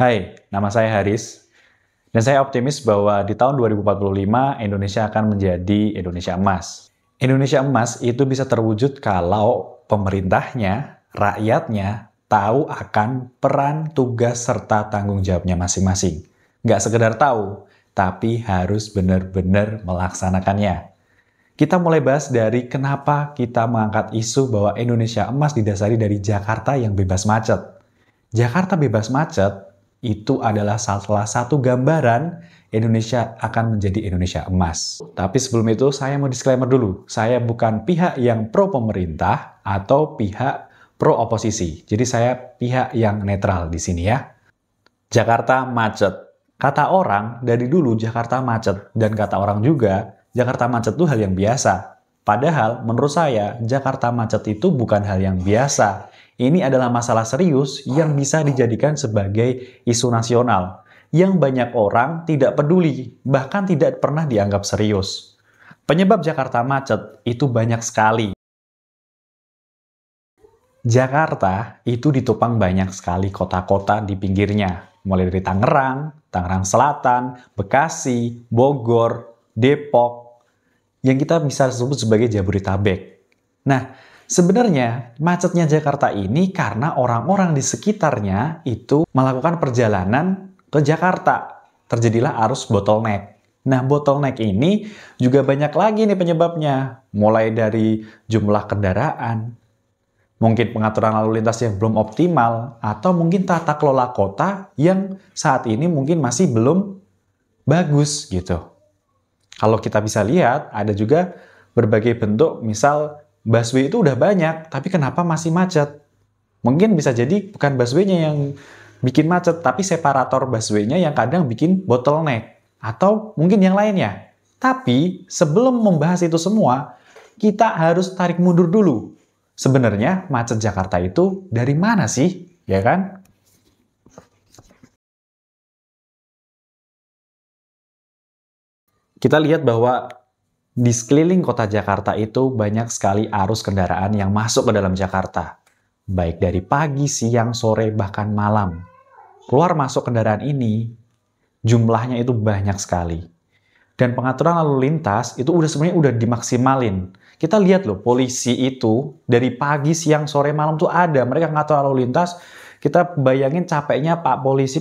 Hai, nama saya Haris, dan saya optimis bahwa di tahun 2045 Indonesia akan menjadi Indonesia emas. Indonesia emas itu bisa terwujud kalau pemerintahnya, rakyatnya tahu akan peran, tugas, serta tanggung jawabnya masing-masing. Nggak sekedar tahu, tapi harus benar-benar melaksanakannya. Kita mulai bahas dari kenapa kita mengangkat isu bahwa Indonesia emas didasari dari Jakarta yang bebas macet. Jakarta bebas macet itu adalah salah satu gambaran Indonesia akan menjadi Indonesia emas. Tapi sebelum itu saya mau disclaimer dulu. Saya bukan pihak yang pro pemerintah atau pihak pro oposisi. Jadi saya pihak yang netral di sini ya. Jakarta macet. Kata orang dari dulu Jakarta macet dan kata orang juga Jakarta macet itu hal yang biasa. Padahal menurut saya Jakarta macet itu bukan hal yang biasa. Ini adalah masalah serius yang bisa dijadikan sebagai isu nasional yang banyak orang tidak peduli, bahkan tidak pernah dianggap serius. Penyebab Jakarta macet itu banyak sekali. Jakarta itu ditopang banyak sekali kota-kota di pinggirnya, mulai dari Tangerang, Tangerang Selatan, Bekasi, Bogor, Depok, yang kita bisa sebut sebagai Jabodetabek. Nah, sebenarnya macetnya Jakarta ini karena orang-orang di sekitarnya itu melakukan perjalanan ke Jakarta. Terjadilah arus bottleneck. Nah, bottleneck ini juga banyak lagi nih penyebabnya. Mulai dari jumlah kendaraan, mungkin pengaturan lalu lintas yang belum optimal, atau mungkin tata kelola kota yang saat ini mungkin masih belum bagus gitu. Kalau kita bisa lihat, ada juga berbagai bentuk, misal busway itu udah banyak, tapi kenapa masih macet? Mungkin bisa jadi bukan busway-nya yang bikin macet, tapi separator busway-nya yang kadang bikin bottleneck. Atau mungkin yang lainnya. Tapi sebelum membahas itu semua, kita harus tarik mundur dulu. Sebenarnya macet Jakarta itu dari mana sih? Ya kan? Kita lihat bahwa di sekeliling kota Jakarta itu banyak sekali arus kendaraan yang masuk ke dalam Jakarta. Baik dari pagi, siang, sore, bahkan malam. Keluar masuk kendaraan ini, jumlahnya itu banyak sekali. Dan pengaturan lalu lintas itu sebenarnya udah dimaksimalin. Kita lihat loh, polisi itu dari pagi, siang, sore, malam tuh ada. Mereka ngatur lalu lintas. Kita bayangin capeknya Pak Polisi,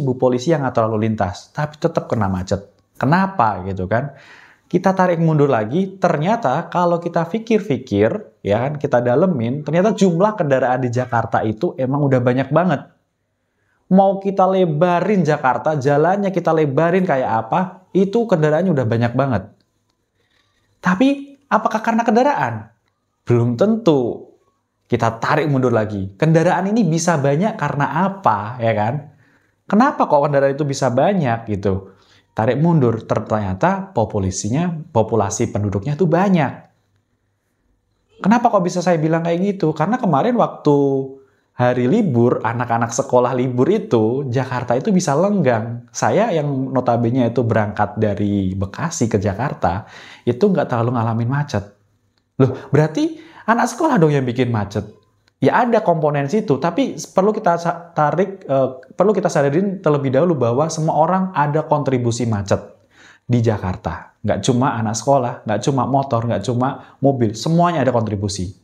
Bu Polisi yang ngatur lalu lintas. Tapi tetap kena macet. Kenapa gitu kan? Kita tarik mundur lagi, ternyata kalau kita pikir-pikir, ya kan, kita dalemin, ternyata jumlah kendaraan di Jakarta itu emang udah banyak banget. Mau kita lebarin Jakarta, jalannya kita lebarin kayak apa, itu kendaraannya udah banyak banget. Tapi, apakah karena kendaraan? Belum tentu. Kita tarik mundur lagi. Kendaraan ini bisa banyak karena apa, ya kan? Kenapa kok kendaraan itu bisa banyak gitu? Tarik mundur, ternyata populasi penduduknya itu banyak. Kenapa kok bisa saya bilang kayak gitu? Karena kemarin waktu hari libur, anak-anak sekolah libur itu, Jakarta itu bisa lenggang. Saya yang notabene itu berangkat dari Bekasi ke Jakarta, itu nggak terlalu ngalamin macet. Loh, berarti anak sekolah dong yang bikin macet. Ya ada komponen situ, tapi perlu kita sadarin terlebih dahulu bahwa semua orang ada kontribusi macet di Jakarta. Nggak cuma anak sekolah, nggak cuma motor, nggak cuma mobil, semuanya ada kontribusi.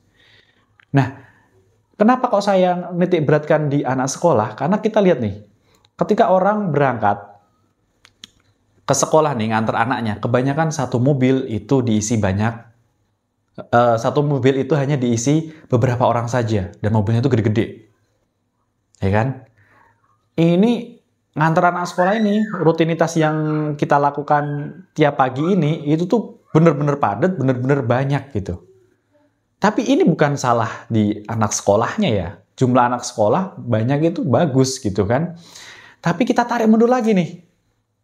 Nah, kenapa kok saya nitik beratkan di anak sekolah? Karena kita lihat nih, ketika orang berangkat ke sekolah nih, nganter anaknya, kebanyakan satu mobil itu diisi banyak. Satu mobil itu hanya diisi beberapa orang saja dan mobilnya itu gede-gede, ya kan? Ini nganter anak sekolah ini rutinitas yang kita lakukan tiap pagi ini itu tuh bener-bener padat, bener-bener banyak gitu. Tapi ini bukan salah di anak sekolahnya ya, jumlah anak sekolah banyak itu bagus gitu kan. Tapi kita tarik mundur lagi nih,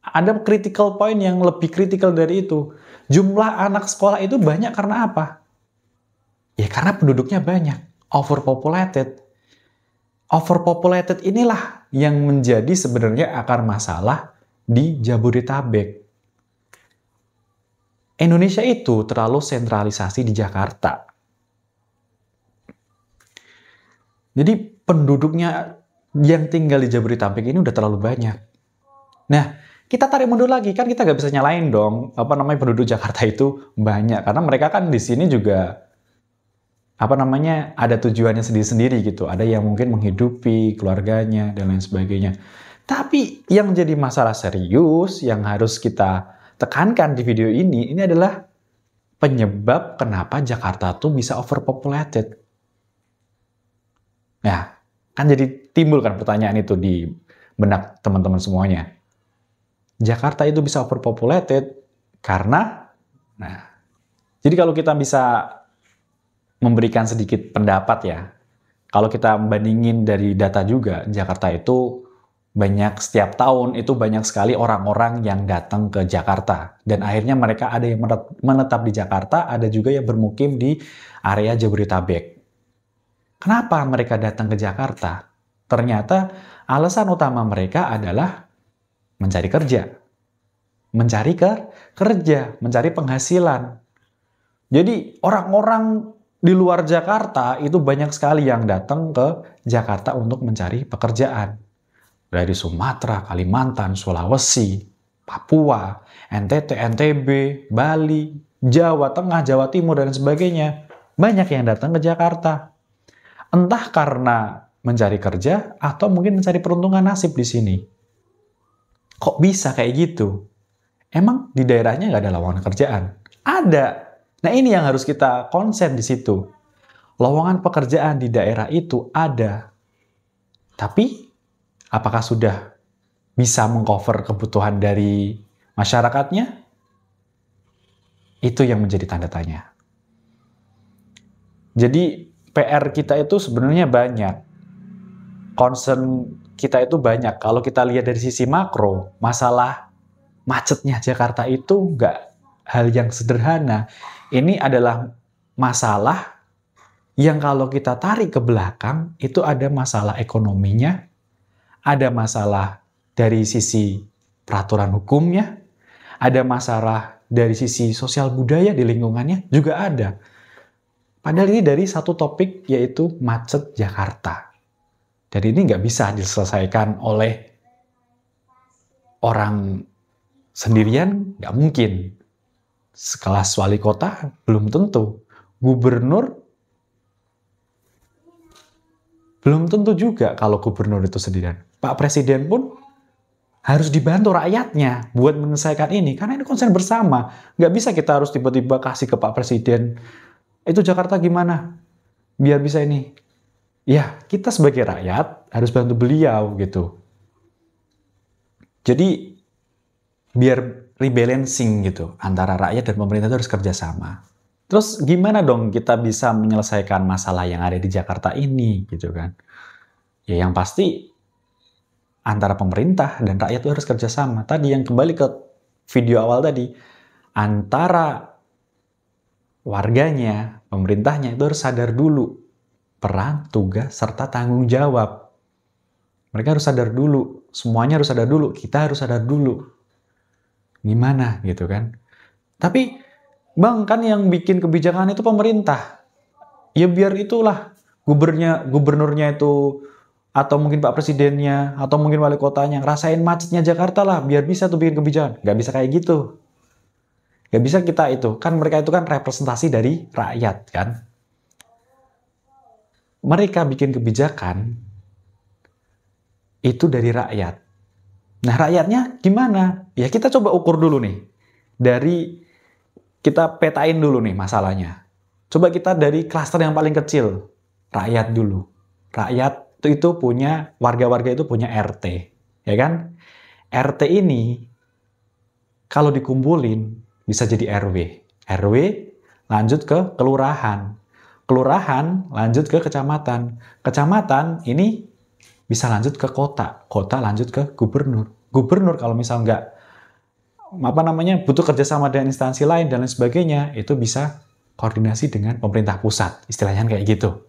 ada critical point yang lebih kritikal dari itu. Jumlah anak sekolah itu banyak karena apa? Ya karena penduduknya banyak, overpopulated. Overpopulated inilah yang menjadi sebenarnya akar masalah di Jabodetabek. Indonesia itu terlalu sentralisasi di Jakarta. Jadi penduduknya yang tinggal di Jabodetabek ini udah terlalu banyak. Nah, kita tarik mundur lagi, kan kita nggak bisa nyalain dong, penduduk Jakarta itu banyak. Karena mereka kan di sini juga, ada tujuannya sendiri-sendiri gitu. Ada yang mungkin menghidupi keluarganya, dan lain sebagainya. Tapi yang jadi masalah serius, yang harus kita tekankan di video ini adalah penyebab kenapa Jakarta tuh bisa overpopulated. Nah, kan jadi timbul kan pertanyaan itu di benak teman-teman semuanya. Jakarta itu bisa overpopulated karena, jadi kalau kita bisa memberikan sedikit pendapat ya, kalau kita bandingin dari data juga, Jakarta itu setiap tahun itu banyak sekali orang-orang yang datang ke Jakarta. Dan akhirnya mereka ada yang menetap di Jakarta, ada juga yang bermukim di area Jabodetabek. Kenapa mereka datang ke Jakarta? Ternyata alasan utama mereka adalah mencari kerja. Mencari penghasilan. Jadi orang-orang di luar Jakarta itu banyak sekali yang datang ke Jakarta untuk mencari pekerjaan. Dari Sumatera, Kalimantan, Sulawesi, Papua, NTT, NTB, Bali, Jawa Tengah, Jawa Timur, dan sebagainya. Banyak yang datang ke Jakarta. Entah karena mencari kerja atau mungkin mencari peruntungan nasib di sini. Kok bisa kayak gitu? Emang di daerahnya nggak ada lowongan kerjaan? Ada. Nah, ini yang harus kita konsen di situ. Lowongan pekerjaan di daerah itu ada. Tapi, apakah sudah bisa mengcover kebutuhan dari masyarakatnya? Itu yang menjadi tanda tanya. Jadi, PR kita itu sebenarnya banyak. Concern kita itu banyak. Kalau kita lihat dari sisi makro, masalah macetnya Jakarta itu nggak hal yang sederhana. Ini adalah masalah yang kalau kita tarik ke belakang, itu ada masalah ekonominya, ada masalah dari sisi peraturan hukumnya, ada masalah dari sisi sosial budaya di lingkungannya, juga ada. Padahal ini dari satu topik, yaitu macet Jakarta. Dan ini nggak bisa diselesaikan oleh orang sendirian, nggak mungkin. Sekelas wali kota, belum tentu. Gubernur, belum tentu juga kalau gubernur itu sendirian. Pak Presiden pun harus dibantu rakyatnya buat menyelesaikan ini. Karena ini konsen bersama. Nggak bisa kita harus tiba-tiba kasih ke Pak Presiden, itu Jakarta gimana? Biar bisa ini. Ya, kita sebagai rakyat harus bantu beliau gitu. Jadi, biar rebalancing gitu antara rakyat dan pemerintah itu harus kerjasama. Terus gimana dong kita bisa menyelesaikan masalah yang ada di Jakarta ini gitu kan? Ya yang pasti antara pemerintah dan rakyat itu harus kerjasama. Tadi yang kembali ke video awal tadi, antara warganya, pemerintahnya itu harus sadar dulu peran, tugas, serta tanggung jawab. Mereka harus sadar dulu, semuanya harus sadar dulu, kita harus sadar dulu. Gimana gitu kan? Tapi Bang, kan yang bikin kebijakan itu pemerintah. Ya biar itulah gubernurnya itu, atau mungkin Pak Presidennya, atau mungkin wali kotanya, ngerasain macetnya Jakarta lah, biar bisa tuh bikin kebijakan. Nggak bisa kayak gitu. Nggak bisa kita itu. Kan mereka itu kan representasi dari rakyat kan. Mereka bikin kebijakan itu dari rakyat. Nah rakyatnya gimana? Ya kita coba ukur dulu nih. Kita petain dulu nih masalahnya. Coba kita dari klaster yang paling kecil. Rakyat dulu. Rakyat itu punya, warga-warga itu punya RT. Ya kan? RT ini kalau dikumpulin bisa jadi RW. RW lanjut ke kelurahan. Kelurahan lanjut ke kecamatan. Kecamatan ini bisa lanjut ke kota. Kota lanjut ke gubernur. Gubernur kalau misal nggak butuh kerjasama dengan instansi lain dan lain sebagainya, itu bisa koordinasi dengan pemerintah pusat. Istilahnya kayak gitu.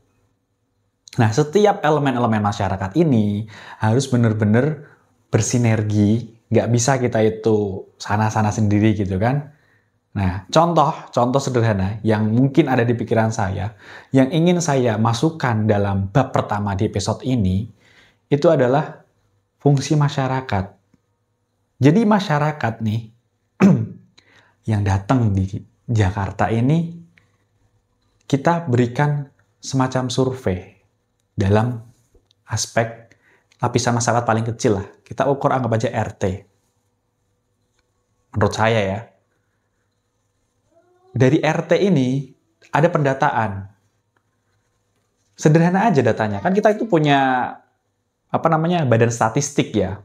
Nah, setiap elemen-elemen masyarakat ini harus benar-benar bersinergi. Nggak bisa kita itu sana-sana sendiri gitu kan. Nah, contoh sederhana yang mungkin ada di pikiran saya, yang ingin saya masukkan dalam bab pertama di episode ini, itu adalah fungsi masyarakat. Jadi masyarakat nih yang datang di Jakarta ini kita berikan semacam survei dalam aspek lapisan masyarakat paling kecil lah. Kita ukur anggap aja RT. Menurut saya ya. Dari RT ini ada pendataan. Sederhana aja datanya. Kan kita itu punya badan statistik ya.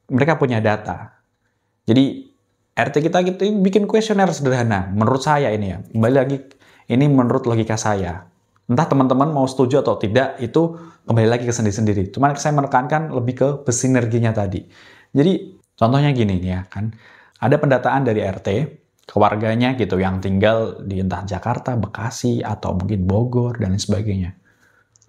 Mereka punya data. Jadi RT kita gitu bikin kuesioner sederhana. Menurut saya ini ya. Kembali lagi, ini menurut logika saya. Entah teman-teman mau setuju atau tidak, itu kembali lagi ke sendiri-sendiri. Cuman saya menekankan lebih ke bersinerginya tadi. Jadi contohnya gini nih ya kan. Ada pendataan dari RT ke warganya gitu yang tinggal di entah Jakarta, Bekasi, atau mungkin Bogor dan lain sebagainya.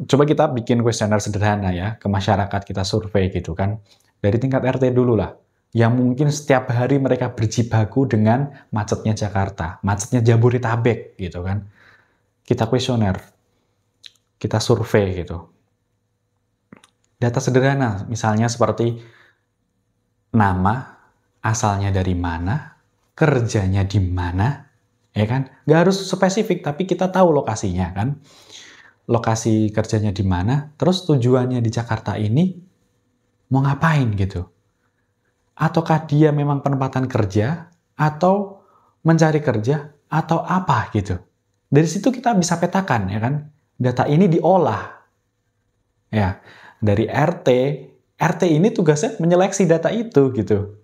Coba kita bikin kuesioner sederhana ya ke masyarakat, kita survei gitu kan. Dari tingkat RT dulu lah. Yang mungkin setiap hari mereka berjibaku dengan macetnya Jakarta, macetnya Jabodetabek gitu kan. Kita kuesioner, kita survei gitu. Data sederhana, misalnya seperti nama, asalnya dari mana, kerjanya di mana, ya kan? Nggak harus spesifik, tapi kita tahu lokasinya kan. Lokasi kerjanya di mana, terus tujuannya di Jakarta ini mau ngapain gitu. Ataukah dia memang penempatan kerja, atau mencari kerja, atau apa gitu. Dari situ kita bisa petakan ya kan. Data ini diolah. Ya, dari RT ini tugasnya menyeleksi data itu gitu.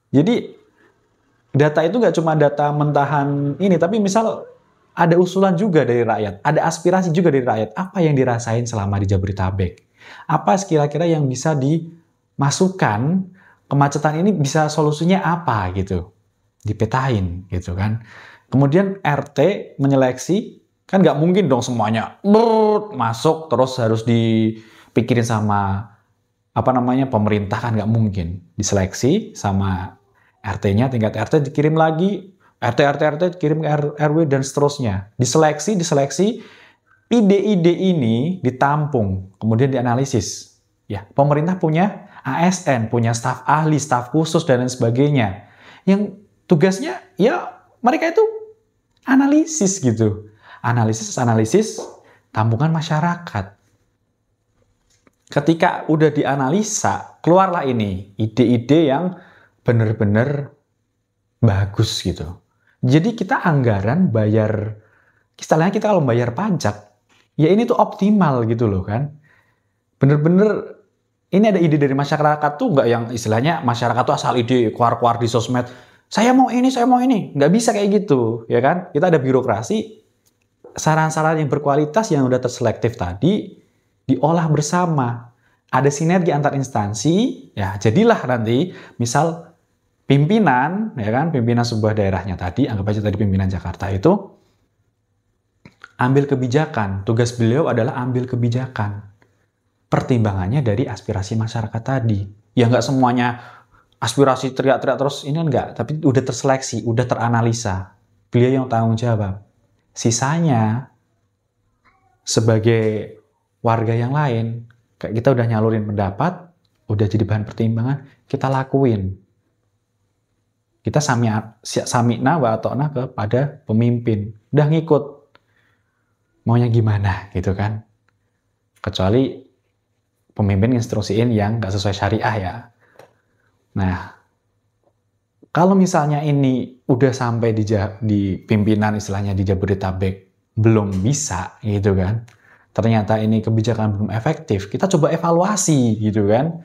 Jadi data itu nggak cuma data mentahan ini, tapi misal ada usulan juga dari rakyat, ada aspirasi juga dari rakyat. Apa yang dirasain selama di Jabodetabek? Apa kira-kira yang bisa dimasukkan, kemacetan ini bisa solusinya apa gitu. Dipetain gitu kan. Kemudian RT menyeleksi, kan nggak mungkin dong semuanya masuk terus harus dipikirin sama pemerintah, kan nggak mungkin. Diseleksi sama RT-nya, tingkat RT dikirim lagi, RT dikirim ke RW dan seterusnya. Diseleksi, ide-ide ini ditampung, kemudian dianalisis. Ya, pemerintah punya ASN, punya staf ahli, staf khusus dan lain sebagainya. Yang tugasnya ya mereka itu analisis gitu. Analisis, tampungan masyarakat. Ketika udah dianalisa, keluarlah ini ide-ide yang benar-benar bagus gitu. Jadi kita anggaran bayar, istilahnya kita kalau bayar pajak, ya ini tuh optimal gitu loh kan. Bener-bener ini ada ide dari masyarakat tuh nggak yang istilahnya masyarakat tuh asal ide keluar-keluar di sosmed. Saya mau ini. Nggak bisa kayak gitu, ya kan? Kita ada birokrasi, saran-saran yang berkualitas yang udah terselektif tadi, diolah bersama. Ada sinergi antar instansi, ya jadilah nanti, misal pimpinan, ya kan, pimpinan sebuah daerahnya tadi, anggap aja tadi pimpinan Jakarta itu, ambil kebijakan. Tugas beliau adalah ambil kebijakan. Pertimbangannya dari aspirasi masyarakat tadi. Ya nggak semuanya aspirasi teriak-teriak terus, ini enggak. Tapi udah terseleksi, udah teranalisa. Beliau yang tanggung jawab. Sisanya, sebagai warga yang lain, kayak kita udah nyalurin pendapat, udah jadi bahan pertimbangan, kita lakuin. Kita sami'na wa ata'na kepada pemimpin. Udah ngikut. Maunya gimana gitu kan. Kecuali pemimpin instruksiin yang nggak sesuai syariah ya. Nah, kalau misalnya ini udah sampai di pimpinan istilahnya di Jabodetabek belum bisa gitu kan. Ternyata ini kebijakan belum efektif, kita coba evaluasi gitu kan.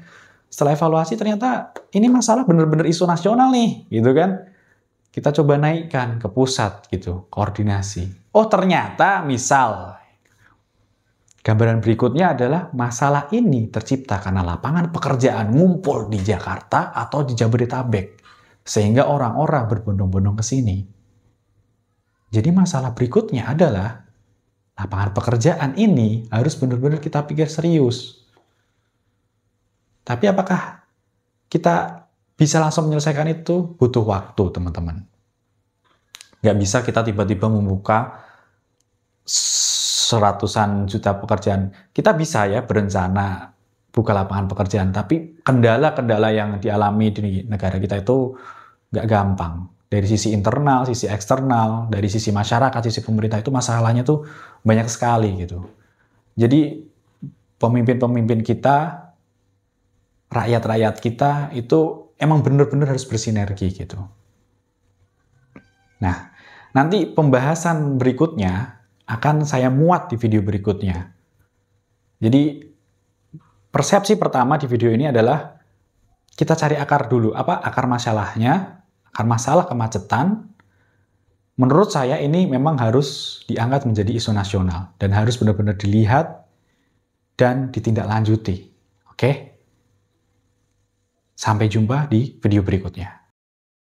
Setelah evaluasi ternyata ini masalah benar-benar isu nasional nih gitu kan. Kita coba naikkan ke pusat gitu, koordinasi. Oh ternyata misal gambaran berikutnya adalah masalah ini tercipta karena lapangan pekerjaan ngumpul di Jakarta atau di Jabodetabek. Sehingga orang-orang berbondong-bondong ke sini. Jadi masalah berikutnya adalah lapangan pekerjaan ini harus benar-benar kita pikir serius. Tapi apakah kita bisa langsung menyelesaikan itu? Butuh waktu, teman-teman. Nggak bisa kita tiba-tiba membuka seratusan juta pekerjaan. Kita bisa ya berencana buka lapangan pekerjaan. Tapi kendala-kendala yang dialami di negara kita itu nggak gampang. Dari sisi internal, sisi eksternal, dari sisi masyarakat, sisi pemerintah itu masalahnya tuh banyak sekali gitu. Jadi pemimpin-pemimpin kita, rakyat-rakyat kita itu emang benar-benar harus bersinergi gitu. Nah, nanti pembahasan berikutnya akan saya muat di video berikutnya. Jadi persepsi pertama di video ini adalah kita cari akar dulu, apa akar masalahnya, akar masalah kemacetan. Menurut saya ini memang harus diangkat menjadi isu nasional dan harus benar-benar dilihat dan ditindaklanjuti. Oke? Sampai jumpa di video berikutnya.